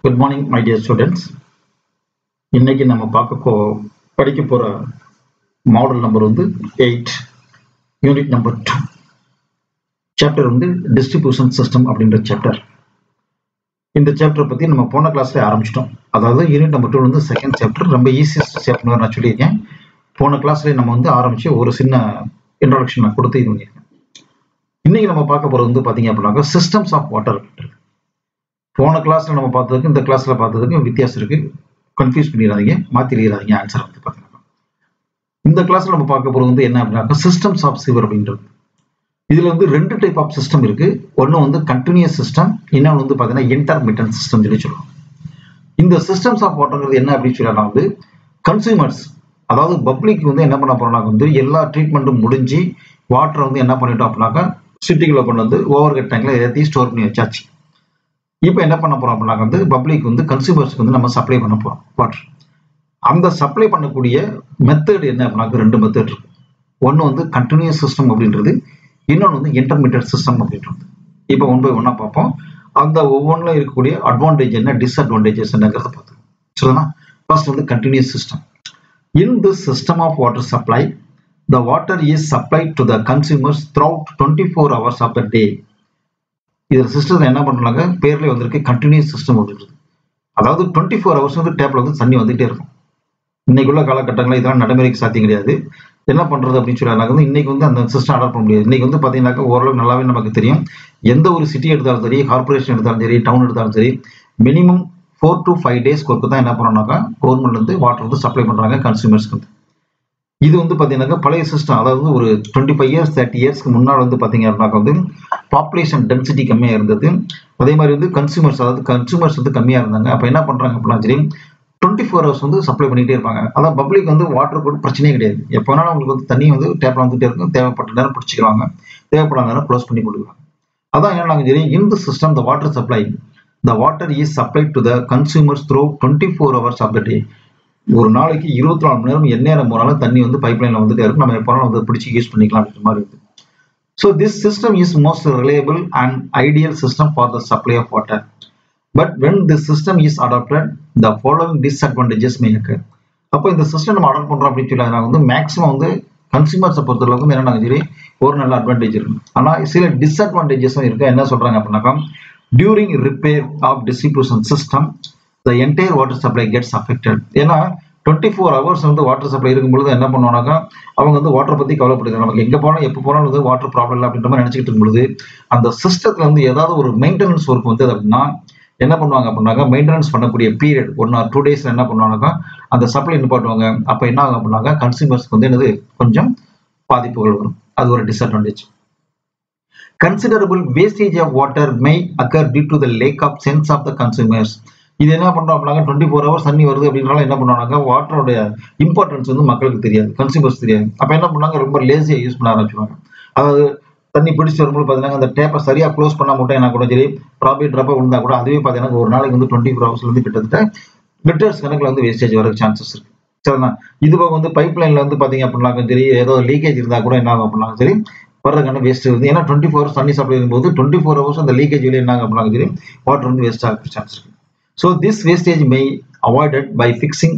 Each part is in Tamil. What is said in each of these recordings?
Good morning, my dear students. இன்னைக்கு நம்ம படிக்க போற model number 8, unit number 2. Chapter distribution system அப்படின்ற சாப்டர். இந்த சாப்டர் பத்தி நம்ம போன கிளாஸ்ல ஆரம்பிச்சிட்டோம். அதாவது யூனிட் நம்பர் 2 செகண்ட் சாப்டர், ரொம்ப ஈஸியஸ்ட் சாப்டர் நான் சொல்லியிருக்கேன். போன கிளாஸ்ல நம்ம ஆரம்பிச்சு ஒரு சின்ன இன்ட்ரோடக்ஷன் நான் கொடுத்து இது பண்ணியிருக்கேன். இன்னைக்கு நம்ம பார்க்க போறது பாத்தீங்க அப்படின்னாக்கா சிஸ்டம்ஸ் ஆஃப் வாட்டர். போன கிளாஸ்ல நம்ம பார்த்ததுக்கு இந்த கிளாஸ்ல பார்த்ததுக்கு வித்தியாசம் இருக்கு. கன்ஃபியூஸ் பண்ணிடாதீங்க, மாத்திராதீங்க ஆன்சர் பார்த்தீங்கன்னா. இந்த கிளாஸ்ல நம்ம பார்க்க போறது என்ன அப்படின்னா சிஸ்டம்ஸ் ஆஃப் சிவர் அப்படின்றது. இதுல ரெண்டு டைப் ஆஃப் சிஸ்டம் இருக்கு. ஒன்னு கண்டினியூஸ் சிஸ்டம், இன்னொன்னு பாத்தீங்கன்னா இன்டர்மிட்டன்ட் சிஸ்டம் சொல்லி சொல்லுவோம். இந்த சிஸ்டம்ஸ் ஆஃப் வாட்டர்ங்கிறது என்ன அப்படின்னு சொல்லி கன்சியூமர்ஸ், அதாவது பப்ளிக் என்ன பண்ண போறோம்னா எல்லா ட்ரீட்மெண்ட்டும் முடிஞ்சு வாட்டர் என்ன பண்ணிட்டோம் அப்படின்னாக்கா சிட்டிக்குள்ள கொண்டு ஓவர் ஹெட் டேங்க்ல ஏற்றி ஸ்டோர் பண்ணி வச்சாச்சு. இப்போ என்ன பண்ண போறோம் அப்படின்னா பப்ளிக் கன்சியூமர்ஸ்க்கு நம்ம சப்ளை பண்ண போறோம் வாட்டர். அந்த சப்ளை பண்ணக்கூடிய மெத்தட் என்ன அப்படின்னா ரெண்டு மெத்தட் இருக்கு. ஒன்னு கண்டினியூஸ் சிஸ்டம் அப்படின்றது, இன்னொன்று இன்டர்மீடியட் சிஸ்டம் அப்படின்றது. இப்போ ஒன் பை ஒன்னா பார்ப்போம். அந்த ஒவ்வொன்றுல இருக்கக்கூடிய அட்வான்டேஜ் என்ன, டிஸ்அட்வான்டேஜஸ் என்னங்கிறத பார்த்துக்கோம். சரிங்களா? First continuous system. In this system of water supply, the water is supplied to the consumers throughout 24 hours of the day. இது சிஸ்டம் என்ன பண்றாங்க, பேர்ல வந்திருக்கு கண்டினியூஸ் சிஸ்டம் அப்படின்றது. அதாவது 24 ஹவர்ஸ் டேப்ல தண்ணி வந்துட்டே இருக்கும். இன்னைக்குள்ள காலகட்டங்களில் இதெல்லாம் நடைமுறைக்கு சாத்தியம் கிடையாது. என்ன பண்றது அப்படின்னு சொன்னாங்க, இன்னைக்கு அந்த சிஸ்டம் அடாப்ட் பண்ண முடியாது. இன்னைக்கு பாத்தீங்கன்னாக்கா ஓரளவு நல்லாவே நமக்கு தெரியும். எந்த ஒரு சிட்டி எடுத்தாலும் சரி, கார்பரேஷன் எடுத்தாலும் சரி, டவுன் எடுத்தாலும் சரி, மினிமம் 4 to 5 டேஸ்க்கு ஒர்க்கு தான் என்ன பண்ணாக்கா கவர்மெண்ட் வாட்டர் சப்ளை பண்றாங்க கன்சியூமர்ஸ்க்கு. இது பாத்தீங்கன்னாக்கா பழைய சிஸ்டம், அதாவது ஒரு 25 இயர்ஸ் 30 இயர்ஸ்க்கு முன்னாடி பாத்தீங்க அப்படின்னாக்கா பாப்புலேஷன் டென்சிட்டி கம்மியா இருந்தது. அதே மாதிரி கன்சியூமர்ஸ், அதாவது கன்சியூமர்ஸ் கம்மியா இருந்தாங்க. அப்ப என்ன பண்றாங்க அப்படின்னா சரி 24 ஹவர்ஸ் சப்ளை பண்ணிட்டே இருப்பாங்க. அதான் பப்ளிக் வாட்டர் கூட பிரச்சனையே கிடையாது. எப்போ வேணாலும் உங்களுக்கு தண்ணி டேப்ல வந்துட்டே இருக்கும். தேவைப்பட்ட நேரம் பிடிச்சிக்கிறாங்க, தேவைப்படாத நேரம் க்ளோஸ் பண்ணி கொடுக்குறாங்க. அதான் என்ன சரி இந்த system the water supply, the water is supplied to the consumers through 24 hours of the day. ஒரு நாளைக்கு 24 மணி நேரம் எந்நேரம் போனாலும் தண்ணி பைப்லைன்ல வந்துட்டே இருக்கும். நம்ம எப்போனாலும் பிடிச்சி யூஸ் பண்ணிக்கலாம் அப்படின்ற மாதிரி இருக்கு. So this system is most reliable and ideal system for the supply of water. But when this system is adopted, the following disadvantages may occur. அப்போ இந்த சிஸ்டம் நம்ம அடாப்ட் பண்றோம் அப்படின்னு சொல்லி மேக்ஸிமம் கன்சியூமர்ஸை பொறுத்தளவுக்கு என்ன சரி ஒரு நல்ல அட்வான்டேஜ் இருக்கு. ஆனா சில டிஸ்அட்வான்டேஜஸும் இருக்கு. என்ன சொல்றாங்க அப்படின்னாக்கா during repair of distribution system, the entire water supply gets affected. ஏன்னா 24 hours வாட்டர் சப்ளை இருக்கும்பொழுது என்ன பண்ணுவாங்க, அவங்க வாட்டர் பத்தி கவலைப்படுது. நமக்கு எங்க போனாலும் எப்போ போனாலும் வாட்டர் ப்ராப்ளம் இல்லை அப்படின்ற மாதிரி நினைச்சிட்டு இருக்கும் பொழுது அந்த சிஸ்டத்துல ஏதாவது ஒரு மெயின்டெனன்ஸ் ஒர்க் அப்படின்னா என்ன பண்ணுவாங்க அப்படின்னாக்கா மெயின்டெனன்ஸ் பண்ணக்கூடிய பீரியட் 1 or 2 days என்ன பண்ணுவாங்க, அந்த சப்ளை நிப்பாட்டுவாங்க. அப்ப என்ன ஆகும் அப்படின்னாக்கா கன்சியூமர்ஸ்க்கு என்னது கொஞ்சம் பாதிப்புகள் வரும். அது ஒரு disadvantage. Considerable wastage of water may occur due to the lack of sense of the consumers. இது என்ன பண்றோம் அப்படின்னா 24 ஹவர்ஸ் தண்ணி வருது அப்படின்னால என்ன பண்ணுவாங்க, வாட்டரோட இம்பார்ட்டன்ஸ் மக்களுக்கு தெரியாது, கன்சியூமர்ஸ் தெரியாது. அப்ப என்ன பண்ணாங்க, ரொம்ப லேசியா யூஸ் பண்ண ஆரம்பிச்சுவாங்க. அதாவது தண்ணி பிடிச்சி வரும்போது பாத்தீங்கன்னா அந்த டேப்பை சரியா க்ளோஸ் பண்ண மாட்டேன் கூட சரி, ப்ராபி ட்ராப்பா விழுந்தா கூட அதுவே பாத்தீங்கன்னா ஒரு நாளைக்கு 24 ஹவர்ஸ்ல கிட்டத்தட்ட லிட்டர்ஸ் கணக்குல வேஸ்டேஜ் வர சான்சஸ் இருக்கு. சரிங்களா? இது பைப் லைன்ல பாத்தீங்க அப்படின்னாக்க சரி, ஏதோ லீக்கேஜ் இருந்தா கூட என்ன ஆகும் அப்படின்னா சரி வர்றதுக்கான வேஸ்ட் இருக்குது. ஏன்னா 24 ஹவர்ஸ் தண்ணி சப்ளை இருக்கும்போது 24 ஹவர்ஸ் அந்த லீக்கேஜ் வெளியே என்ன அப்படின்னா சரி வாட்டர் வேஸ்ட் ஆக சான்ஸ் இருக்கு. So this wastage may avoided by fixing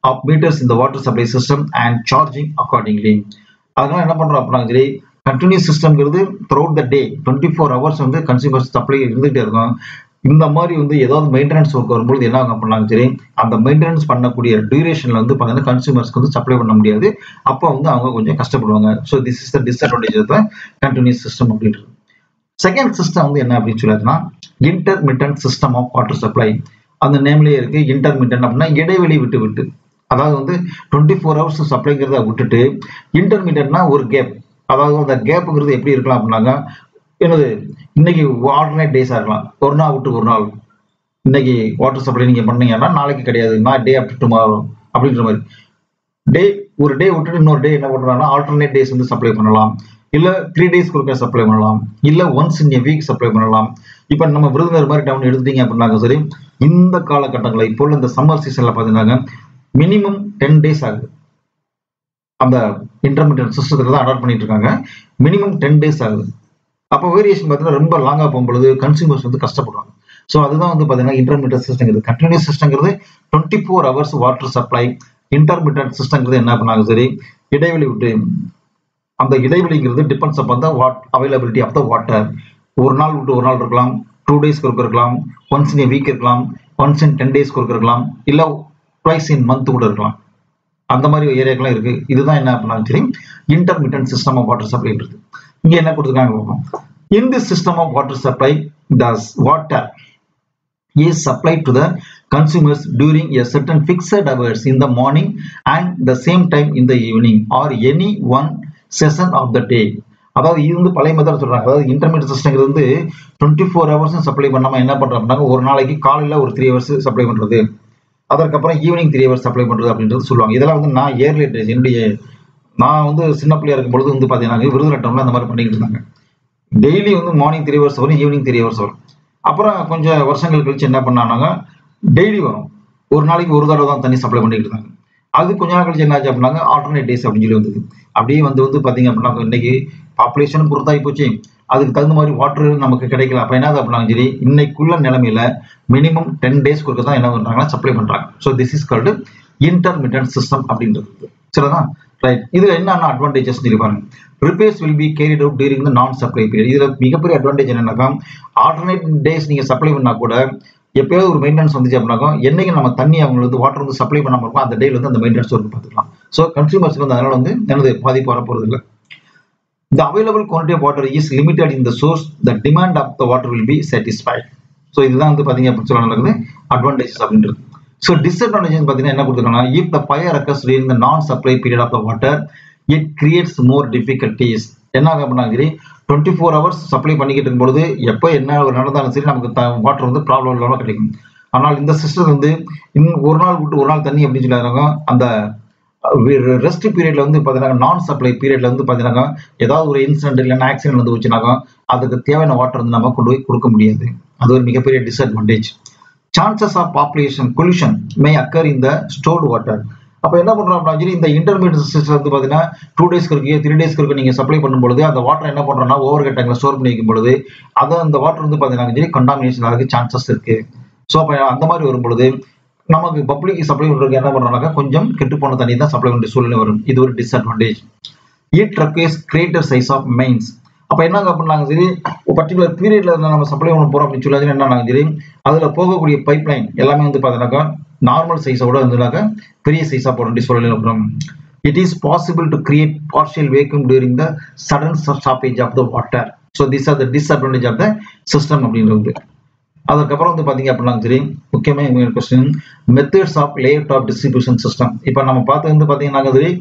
of meters இந்த water supply system and charging accordingly. அதனால என்ன பண்றோம் அப்படின்னா சரி கண்டினியூஸ் சிஸ்டம்ங்கிறது throughout the day 24 hours consumers supply இருந்துகிட்டே இருக்கும். இந்த மாதிரி ஏதாவது மெயின்டெனன்ஸ் ஒர்க் வரும்போது என்ன ஆகும் அப்படின்னா சரி அந்த மெயின்டெனன்ஸ் பண்ணக்கூடிய டியூரேஷன்ல பாத்தீங்கன்னா கன்சியூமர்ஸ்க்கு சப்ளை பண்ண முடியாது. அப்போ அவங்க கொஞ்சம் கஷ்டப்படுவாங்க. So this is the disadvantage of the continuous system அப்படின்றது. செகண்ட் சிஸ்டம் என்ன அப்படின்னு சொல்லினா intermittent system of water supply. அந்த நேம்லயே இருக்கு இன்டர்மிட்டன்ட் அப்படின்னா இடைவெளி விட்டு விட்டு, அதாவது 24 ஹவர்ஸ் சப்ளைங்கிறத விட்டுட்டு இன்டர்மிட்டன்ட்னா ஒரு கேப். அதாவது அந்த கேப்புங்கிறது எப்படி இருக்கலாம் அப்படின்னாங்க, என்னது இன்னைக்கு ஆல்டர்னேட் டேஸா இருக்கலாம், ஒரு நாள் விட்டு ஒரு நாள். இன்னைக்கு வாட்டர் சப்ளை நீங்க பண்ணீங்கன்னா நாளைக்கு கிடையாது, டே ஆஃப்டர் டுமாரோ அப்படின்ற மாதிரி டே ஒரு டே விட்டுட்டு இன்னொரு டே என்ன பண்றாங்கன்னா ஆல்டர்னேட் டேஸ் சப்ளை பண்ணலாம். இல்ல 3 டேஸ் கொடுக்க சப்ளை பண்ணலாம், இல்ல once in a week supply பண்ணலாம். இப்ப நம்ம விருதுநகர் மாதிரி டவுன் எடுத்துட்டீங்க அப்படின்னாங்க சரி இந்த காலகட்டங்களில் இப்போ இந்த சம்மர் சீசன்ல பாத்தீங்கன்னா மினிமம் 10 டேஸ் ஆகுது. அந்த இன்டர்மிட்டன்ட் சிஸ்டத்துல தான் அடாப்ட் பண்ணிட்டு இருக்காங்க. மினிமம் 10 டேஸ் ஆகுது. அப்போ வேரியேஷன் பார்த்தீங்கன்னா ரொம்ப லாங்கா போகும்பொழுது கன்சியூமர்ஸ் கஷ்டப்படுவாங்க. ஸோ அதுதான் வந்து பார்த்தீங்கன்னா இன்டர்மீடியட் சிஸ்டங்கிறது. கண்டினியூஸ் சிஸ்டங்கிறது 24 hours வாட்டர் சப்ளை. இன்டர்மீடியட் சிஸ்டங்கிறது என்ன பண்ணாங்க, சரி இடைவெளி விட்டு, அந்த இடைவெளிங்கிறது depends upon the availability of the water. ஒரு நாள் விட்டு ஒரு நாள் இருக்கலாம், 2 days இருக்கலாம், ஒன்ஸ் இன் வீக் இருக்கலாம், ஒன்ஸ் இன் 10 days இருக்கலாம், இல்லை ட்வைஸ் இன் மந்த் கூட இருக்கலாம். அந்த மாதிரி ஏரியாக்கெல்லாம் இருக்கு. இதுதான் என்ன பண்ணாலும் சரி இன்டர்மீடியட் சிஸ்டம் ஆஃப் வாட்டர் சப்ளைன்றது. இங்க என்ன கொடுத்துருக்காங்க பார்ப்போம். In this system of water supply, does water is supplied to the consumers during a certain fixed hours in the morning and the same time in the evening or any one session of the day. அதாவது இது வந்து பழைய மெத்தட் சொல்றாங்க. அதாவது இன்டர்மீடியட் சிஸ்டங்கிறது வந்து 24 hours சப்ளை பண்ணாம என்ன பண்றாங்கன்னா, ஒரு நாளைக்கு காலையில ஒரு 3 hours சப்ளை பண்றது, அதற்கப்புறம் ஈவினிங் 3 hours சப்ளை பண்றது அப்படின்றது சொல்லுவாங்க. இதெல்லாம் வந்து நான் இயர்லி என்னுடைய நான் வந்து சின்ன பிள்ளையா இருக்கும் பொழுது வந்து பாத்தீங்கன்னா விருதுநட்டம்ல அந்த மாதிரி பண்ணிக்கிட்டு இருந்தாங்க. டெய்லி வந்து மார்னிங் 3 hours வரும், ஈவினிங் 3 hours வரும். அப்புறம் கொஞ்சம் வருஷங்கள் கழிச்சு என்ன பண்ணாங்க, டெய்லி வரும், ஒரு நாளைக்கு ஒரு தடவை தான் தண்ணி சப்ளை பண்ணிட்டு இருந்தாங்க. அது கொஞ்ச நாள் கழிச்சு என்ன ஆச்சு அப்படின்னாங்க, ஆல்டர்னேட் டேஸ் அப்படின்னு சொல்லி வந்தது. அப்படியே வந்து பாத்தீங்க அப்படின்னா இன்னைக்கு பாப்புலேஷனும் பொறுத்தாகி போச்சு, அதுக்கு தகுந்த மாதிரி வாட்டர் நமக்கு கிடைக்கல. அப்ப என்ன அப்படின்னாங்க, சரி இன்னைக்குள்ள நிலைமையில மினிமம் 10 days தான் என்ன பண்றாங்கன்னா சப்ளை பண்றாங்க. So this is called intermediate system அப்படின்றது. சரிதான், ரைட். இதுல என்ன அட்வான்டேஜஸ் சொல்லி பாருங்க. Repairs will be carried out during the நான் சப்ளை பீரியட். இதுல மிகப்பெரிய அட்வான்டேஜ் என்னன்னாக்கா, ஆல்டர்னேட் டேஸ் நீங்க சப்ளை பண்ணா கூட எப்பயாவது ஒரு மெயின்டெனன்ஸ் வந்துச்சு அப்படின்னாக்கா, என்னைக்கு நம்ம தண்ணி அவங்களுக்கு வாட்டர் வந்து சப்ளை பண்ணாம இருக்கும் அந்த டேல வந்து அந்த மெயின்டெனன்ஸ் ஒர்க் பார்த்துக்கலாம். ஸோ கன்சியூமர்ஸ்க்கு வந்து அதனால வந்து என்னது பாதிப்பு வரப்போறது இல்லை. The available quantity of water is limited in the source. The demand of the water will be satisfied. So இதுதான் வந்து பாத்தீங்க அப்படின்னு சொல்ல நடக்குது அட்வான்டேஜஸ் அப்படின்றது. So disadvantages பாத்தீங்கன்னா என்ன கொடுத்துருக்காங்கன்னா, if the fire occurs during the non-supply period of the water, it creates more difficulties. என்ன ஆகும் அப்படின்னா, 24 hours சப்ளை பண்ணிக்கிட்டு இருக்கும் பொழுது எப்போ என்ன ஒரு நடந்தாலும் சரி நமக்கு வாட்டர் வந்து ப்ராப்ளம் இல்லாமல் கிடைக்கும். ஆனால் இந்த சிஸ்டம் வந்து ஒரு நாள் விட்டு ஒரு நாள் தண்ணி அப்படின்னு சொல்லிடுறாங்க. அந்த ரெஸ்ட் பீரியட்ல வந்து பாத்தீங்கன்னா நான் சப்ளை பீரியட்ல வந்து பாத்தீங்கன்னா ஏதாவது ஒரு இன்சிடென்ட் இல்லைன்னா ஆக்சிடென்ட் வந்து வச்சுனாக்கா அதுக்கு தேவையான வாட்டர் வந்து நம்ம கொண்டு போய் கொடுக்க முடியாது. அது ஒரு மிகப்பெரிய disadvantage. Chances of population pollution may occur in the stored water. அப்ப என்ன பண்றோம் அப்படின்னா, இந்த இன்டர்மீடியட் சிஸ்டம் வந்து பாத்தீங்கன்னா 2 days இருக்கு, 3 days இருக்கு நீங்க சப்ளை பண்ணும்போது அந்த வாட்டர் என்ன பண்றோம்னா ஓவர் ஹெட் ஸ்டோர் பண்ணி வைக்கும் பொழுது அது அந்த வாட்டர் வந்து பாத்தீங்கன்னா கண்டாமினேஷன் ஆகிறதுக்கு சான்சஸ் இருக்கு. ஸோ அப்ப அந்த மாதிரி வரும் பொழுது நமக்கு பப்ளிக் சப்ளை பண்றதுக்கு என்ன பண்றாங்க, கொஞ்சம் கெட்டு போன தண்ணி தான் சப்ளை பண்ண சூழ்நிலை வரும். இது ஒரு disadvantage. It requires greater size of mains. அப்ப என்ன அப்படின்னாங்க, சரி பர்டிகுலர் பீரியட்ல நம்ம சப்ளை பண்ண போறோம் அப்படின்னு சொல்லி என்ன சரி அதுல போகக்கூடிய பைப் லைன் எல்லாமே வந்து பாத்தீங்கன்னாக்கா நார்மல் சைஸோட வந்துனாக்கா பெரிய சைஸா போட வேண்டிய சூழ்நிலை வரும். It is possible to create partial vacuum during the sudden stoppage of the water. So this are the disadvantage of the system அப்படின்றது. அதுக்கப்புறம் வந்து பாத்தீங்க அப்படின்னா சரி முக்கியமான question methods of layout of distribution system. இப்ப நம்ம பார்த்து வந்து பாத்தீங்கன்னா சரி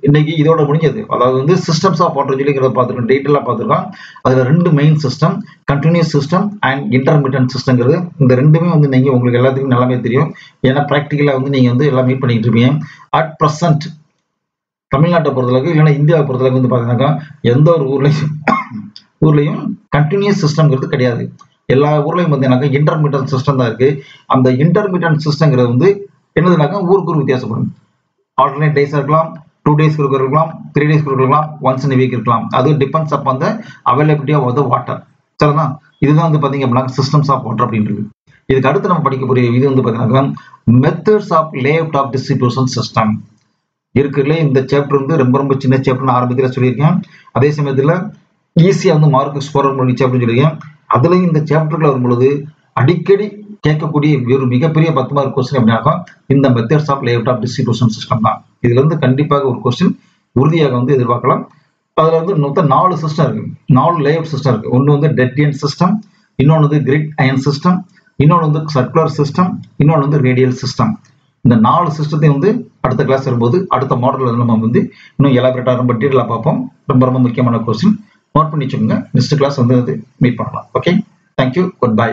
இன்னைக்கு இதோட முடிஞ்சது. அதாவது வந்து சிஸ்டம்ஸ் ஆஃப் வாட்டர் சொல்லிக்கிறத பார்த்துருக்கோம், டீட்டெயிலாக பார்த்துருக்கோம். அதுல 2 main system, continuous system and intermediate சிஸ்டம்ங்கிறது. இந்த ரெண்டுமே வந்து நீங்க உங்களுக்கு எல்லாத்துக்கும் நல்லாவே தெரியும். ஏன்னா ப்ராக்டிக்கலா வந்து நீங்க வந்து எல்லாம் மீட் பண்ணிட்டு இருப்பீங்க. அட் ப்ரெசென்ட் தமிழ்நாட்டை பொறுத்தளவுக்கு இல்லைன்னா இந்தியாவை பொறுத்தளவுக்கு வந்து பாத்தீங்கன்னாக்கா எந்த ஒரு ஊர்லயும் கண்டினியூஸ் சிஸ்டம்ங்கிறது கிடையாது. எல்லா ஊர்லயும் பார்த்தீங்கன்னாக்கா இன்டர்மீடியட் சிஸ்டம் தான் இருக்கு. அந்த இன்டர்மீடியட் சிஸ்டம்ங்கிறது வந்து என்னதுனாக்கா ஊருக்கு ஒரு வித்தியாசப்படும். ஆல்டர்னேட் டேஸ் இருக்கலாம், 2 days இருக்கலாம், 3 days இருக்கலாம், ஒன்ஸ் இன் வீக் இருக்கலாம். அது depends upon the availability of the water. சரிதான், இதுதான் வந்து பாத்தீங்க அப்படின்னா சிஸ்டம்ஸ் ஆஃப் வாட்டர் அப்படின்றது. இதுக்கு அடுத்து நம்ம படிக்கக்கூடிய இது வந்து பாத்தீங்கன்னா methods of layout of distribution system இருக்குல்ல. இந்த சாப்டர் வந்து ரொம்ப சின்ன சாப்டர்னு ஆரம்பத்தில் சொல்லியிருக்கேன். அதே சமயத்துல ஈஸியா வந்து மார்க் ஸ்கோர் முடிச்சு அப்படின்னு சொல்லியிருக்கேன். அதுலயும் இந்த சாப்டர்ல வரும்பொழுது அடிக்கடி கேட்கக்கூடிய ஒரு மிகப்பெரிய 10 மார்க் கொஸ்டின் அப்படின்னாக்கா இந்த methods of layout of distribution system தான். இதுல இருந்து கண்டிப்பாக ஒரு கொஸ்டின் உறுதியாக வந்து எதிர்பார்க்கலாம். அதுல வந்து மொத்தம் 4 சிஸ்டம் இருக்கு, 4 லேஅவுட் சிஸ்டம் இருக்கு. ஒன்று வந்து டெட் எண்ட் சிஸ்டம், இன்னொன்று வந்து கிரிட் அயன் சிஸ்டம், இன்னொன்று வந்து சர்க்குலர் சிஸ்டம், இன்னொன்று வந்து ரேடியல் சிஸ்டம். இந்த 4 சிஸ்டத்தையும் வந்து அடுத்த கிளாஸ் வரும்போது அடுத்த மாடல்ல நம்ம வந்து இன்னும் எலாபரேட்டா ரொம்ப டீட்டெயிலா பார்ப்போம். ரொம்ப முக்கியமான கொஸ்டின் நோட் பண்ணி வச்சுக்கோங்க. நெக்ஸ்ட் கிளாஸ் வந்து மீட் பண்ணலாம். Okay, thank you, good bye.